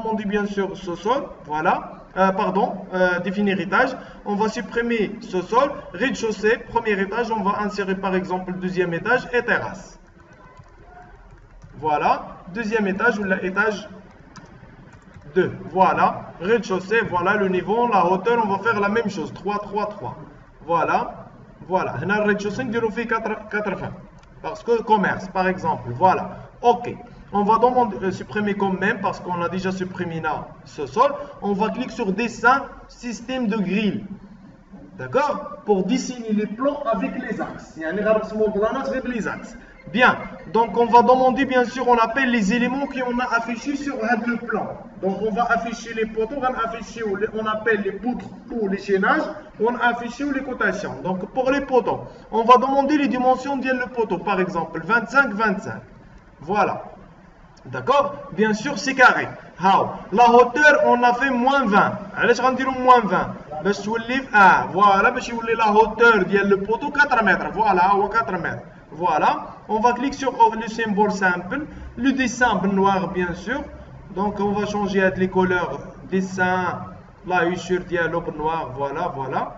demander bien sûr ce sol, voilà. Définir étage. On va supprimer ce sol, rez-de-chaussée, premier étage. On va insérer par exemple deuxième étage et terrasse. Voilà, deuxième étage ou l'étage 2. Voilà, rez-de-chaussée, voilà le niveau, la hauteur, on va faire la même chose. 3, 3, 3. Voilà, voilà. Le rez-de-chaussée, on fait 80. Parce que commerce, par exemple. Voilà, ok. On va demander supprimer quand même parce qu'on a déjà supprimé là ce sol. On va cliquer sur dessin, système de grille. D'accord? Pour dessiner les plans avec les axes. Il y a un les axes. Bien. Donc on va demander bien sûr, on appelle les éléments qu'on a affichés sur le plan. Donc on va afficher les poteaux, on appelle les poutres ou les chaînages, on affiche les cotations. Donc pour les poteaux, on va demander les dimensions de le poteau. Par exemple 25, 25. Voilà. D'accord? Bien sûr, c'est carré. La hauteur, on a fait moins 20. Allez, je vais dire moins 20. Voilà, la hauteur le poteau 4 mètres. Voilà, 4 mètres. Voilà. On va cliquer sur le symbole simple. Le dessin noir, bien sûr. Donc, on va changer les couleurs. Dessin, la hussure dialogue noir. Voilà, voilà.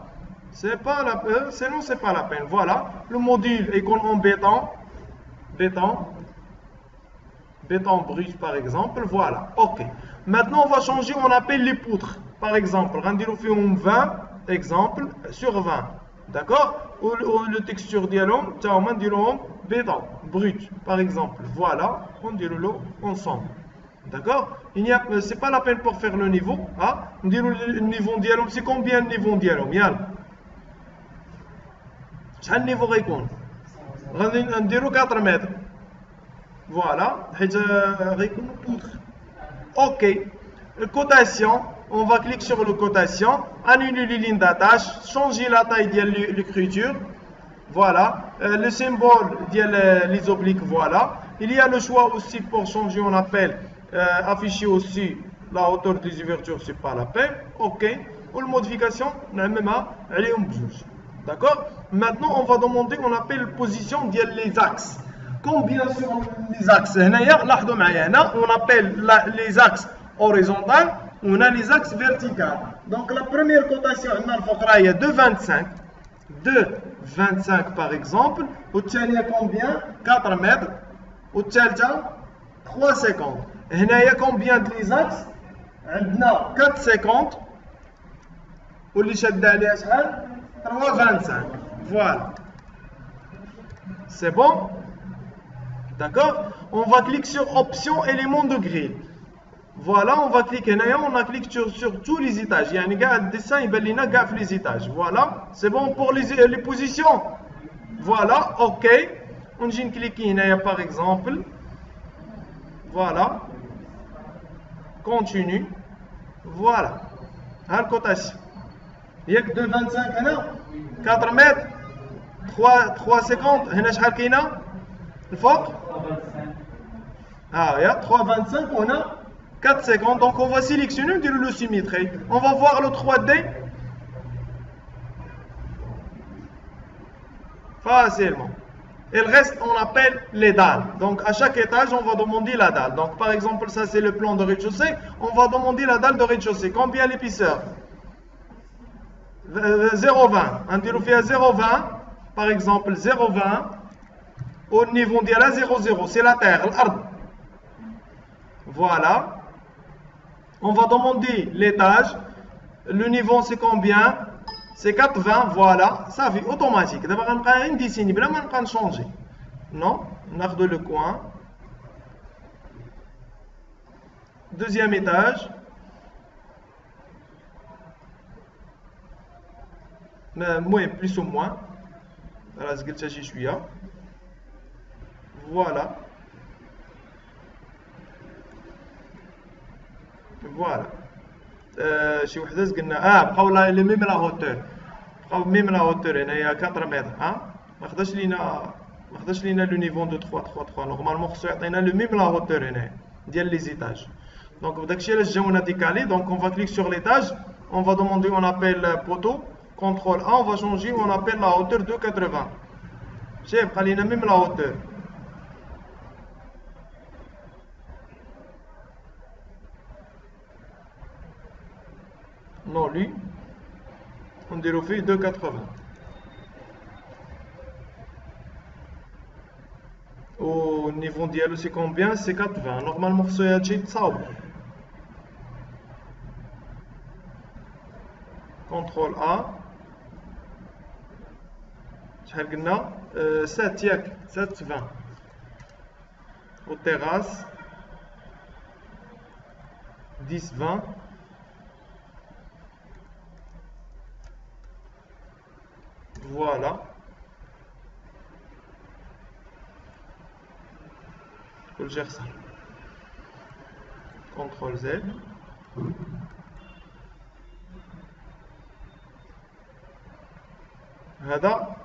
C'est pas la peine. Sinon, c'est pas la peine. Voilà. Le module est en béton. Béton brut par exemple, voilà, ok. Maintenant on va changer, on appelle les poutres. Par exemple, on fait 20, exemple, sur 20. D'accord? Ou le texture dialogue, on dit béton brut, par exemple. Voilà, on dit le ensemble. D'accord? C'est pas la peine pour faire le niveau. Hein? On dit le niveau dialogue, c'est combien de niveau dialogue? Quel niveau répond? On dit 4 mètres. Voilà, ok. Cotation, on va cliquer sur le cotation, annuler les lignes d'attache, changer la taille de l'écriture. Voilà, le symbole les obliques, voilà. Il y a le choix aussi pour changer, on appelle afficher aussi la hauteur des ouvertures, c'est pas la peine. Ok, ou la modification, elle est en bouge. D'accord? Maintenant, on va demander, on appelle position les axes. Combien sont les axes? On appelle les axes horizontaux, on a les axes verticaux. Donc la première cotation, il y a 2,25. 2,25 par exemple. Au il y a combien? 4 mètres. Au tchalja, 3,50. Il y a combien de les axes? 4,50. Au lichadda, 3,25. Voilà. C'est bon? D'accord? On va cliquer sur option éléments de grille. Voilà, on va cliquer. On a cliqué sur tous les étages. Il y a un dessin, il y a les étages. Voilà, c'est bon pour les positions. Voilà, ok. On vient cliquer par exemple. Voilà. Continue. Voilà. La cotation. Il y a que 2,25 4 mètres. 3,50. Il y a le foc. Il y a 3,25, on a 4,50. Donc on va sélectionner le symétrie. On va voir le 3D facilement. Et le reste, on appelle les dalles. Donc à chaque étage, on va demander la dalle. Donc par exemple, ça c'est le plan de rez-de-chaussée. On va demander la dalle de rez-de-chaussée. Combien l'épaisseur? 0,20. Un tiro fait à 0,20. Par exemple, 0,20. Au niveau de la 0,0, c'est la terre, l'art. Voilà. On va demander l'étage. Le niveau, c'est combien? C'est 4,20. Voilà. Ça fait automatique. D'abord, on va dessiner. Mais là, on va changer. Non. On a le coin. Deuxième étage. Moins, plus ou moins. Voilà, ce que je suis là. Voilà. Voilà. شي وحده قلنا بقاو لي ميم لا هوتور بقاو ميم لا هوتور هنايا 4 متر ما خداش لينا لو نيفو دو 3 3 3 نورمالمون خصو يعطينا لو ميم لا هوتور هنايا ديال لي زيتاج دونك داكشي علاش جاونا ديكالي دونك on va cliquer sur l'étage on va demander on appelle poteau contrôle A on va changer on appelle la hauteur de 80 شايف بقى لينا ميم لا هوتور non lu. On dirait fait 2,80. Au niveau dialogue, c'est combien? C'est 4,20. Normalement, c'est ça. CTRL A. 7 ياك 7,20. Au terrasse 10,20. Voilà. Je gère ça. CTRL Z. هذا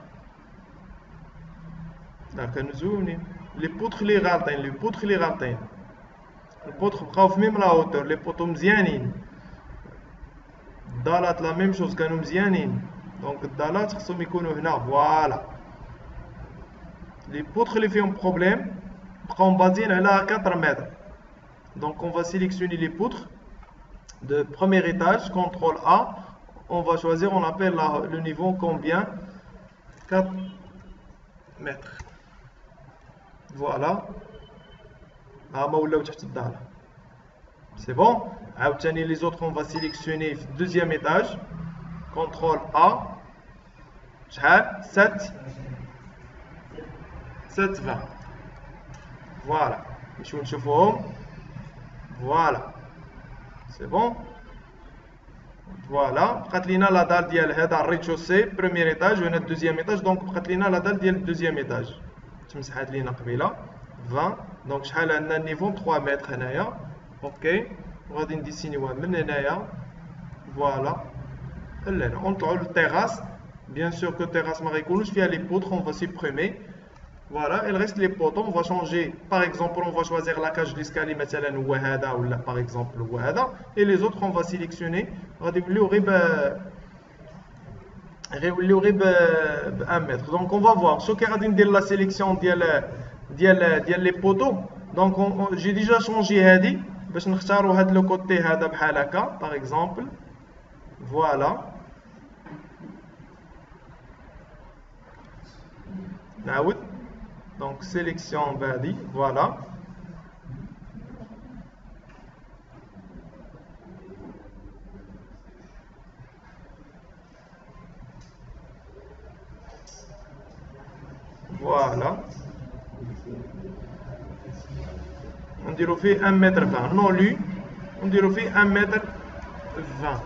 كنزولين لي بوطخ لي غالطين البوطخ بقاو في ميم لا هوتور لي بوطو مزيانين الدالات لا ميم شوز كانوا مزيانين دونك الدالات خصهم يكونوا هنا فوالا لي بوطخ اللي فيهم بروبليم بقاو بازين على 4 متر دونك on va sélectionner les poutres de premier étage CTRL A on va choisir on appelle le niveau combien 4 mètres voilà c'est bon. Les autres on va sélectionner le deuxième étage CTRL A 7 7,20 voilà voilà c'est bon voilà بقات لينا لا دال ديال هذا الريتشوسي premier étage وهنا deuxième étage donc بقات لينا لا دال ديال deuxième étage تمسحات لينا قبيله 20 دونك شحال عندنا النيفو 3 متر هنايا اوكي وغادي نديسينيوها من هنايا فوالا لهنا ونطلعوا للتيراس bien sûr que terrasse ما غيكونوش فيها les poutres on va supprimer voilà il reste les poteaux on va changer par exemple on va choisir la cage d'escalier مثلا هو هذا ولا par exemple هو هذا et les autres on va sélectionner غادي يوليو غير ب 1 متر donc on va voir شو كي غادي ندير la sélection ديال les poteaux donc j'ai déjà changé هذه باش نختاروا هذا لو كوتي هذا بحال هكا par exemple voilà نعاود donc sélection بهذه voilà voilà on dirait fait 1 mètre 20 non lu on dirait fait 1 mètre 20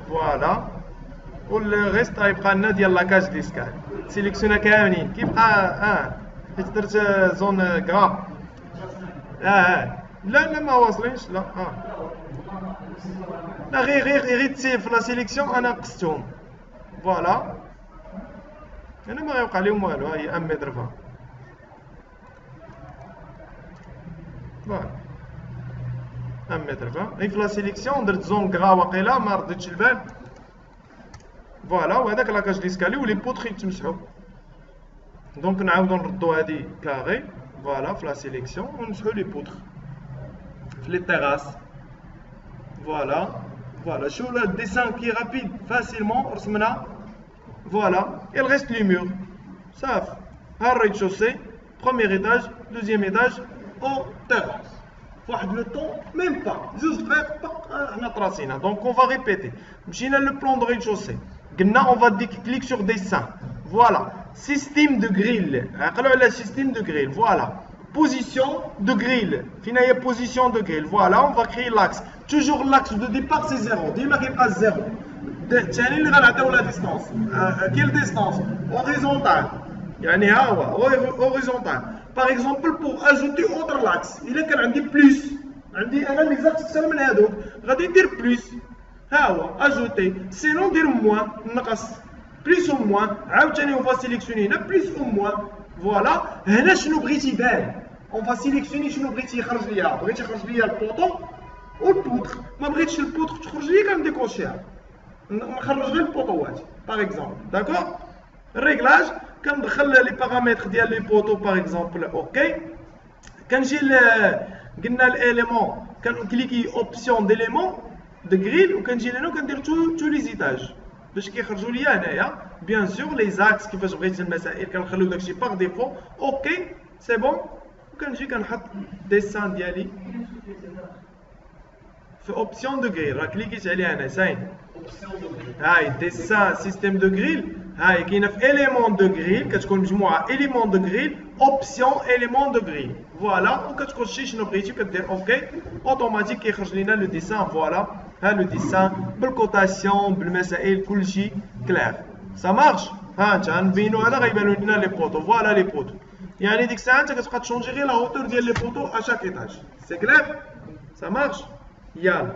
voilà واللي ريست غيبقى لنا ديال لاكاج ديسكال سيليكسيونا كاملين كيبقى حيت درت زون كرا لا ما واصلينش لا لا غير تسيب في لا سيليكسيون انا قستهم فوالا انا ما غيوقع لهم والو هي 1 متر 20 فوالا 1 متر 20 غير في لا سيليكسيون درت زون كرا واقيلا ما رديتش البال فوالا وهذاك لاكاج ديسكالي ولي بوطخ يتمسحوا دونك نعاودو نردو هادي كاري فوالا في لا سيليكسيون ونمسحو لي بوطخ في لي تيراس فوالا شو le dessin qui est rapide facilement رسمنا voilà il reste les murs صافي ها الريتشوسي premier étage deuxième étage au terrasse واحد لو طون ميم با جوج دقائق حنا طراسينا دونك on va répéter مشينا لو بلان دو ريتشوسي قلنا on va cliquer sur dessin voilà système de grille عقلوا على système de grille voilà position de grille فين هي position de grille voilà on va créer l'axe toujours l'axe de départ c'est 0 ديما كيبقى 0 الثاني اللي غنعطيو لا ديستانس كاين ديستانس هوريزونتال يعني ها هو هوريزونتال باغ اكزومبل بور اجوتي اوتر لاكس الا كان عندي بلس عندي انا لي زاكس اكثر من هذوك غادي ندير بلس ها هو اجوتي سينون ندير موان نقص بلس او موان عاوتاني اون فا سيليكسيوني هنا بلس او موان فوالا هنا شنو بغيتي يبان اون فا سيليكسيوني شنو بغيتي يخرج ليا بغيتي يخرج ليا البوطو والبوطخ ما بغيتش البوطخ تخرج ليا كنديكوشيها نخرج غير البوطوات باغ اكزومبل داكور الريغلاج كندخل لي بارامتر ديال لي بوطو باغ اكزومبل اوكي كنجي قلنا الاليمون كنكليكي اوبسيون ديليمون de grille وكنجي لهنا وكندير تو لي زيتاج باش كيخرجوا لي هنايا بيان سور لي زاكس كيفاش بغيت المسائل كنخليو داكشي باغ ديفو اوكي سي بون وكنجي كنحط ديسان ديالي في اوبسيون دو غريل راه كليكيت عليها هنا ساين هاي ديسان سيستيم دو غريل هاي كاينه في اليمون دو غريل كتكون مجموعه اليمون دو غريل اوبسيون اليمون دو غريل فوالا وكتخشي شنو بغيتي وكدير اوكي اوتوماتيك كيخرج لينا لو ديسان فوالا ها لو ديسان بالكوتاسيون بالمسائل كلشي كلير سا مارش ها انت غنبينو هذا غيبانو لنا لي بوطو فوالا لي بوطو يعني ديك الساعه انت كتبقى تشونجي غير لا هوتور ديال لي بوطو ا شاك ايطاج سي كلير سا مارش يلا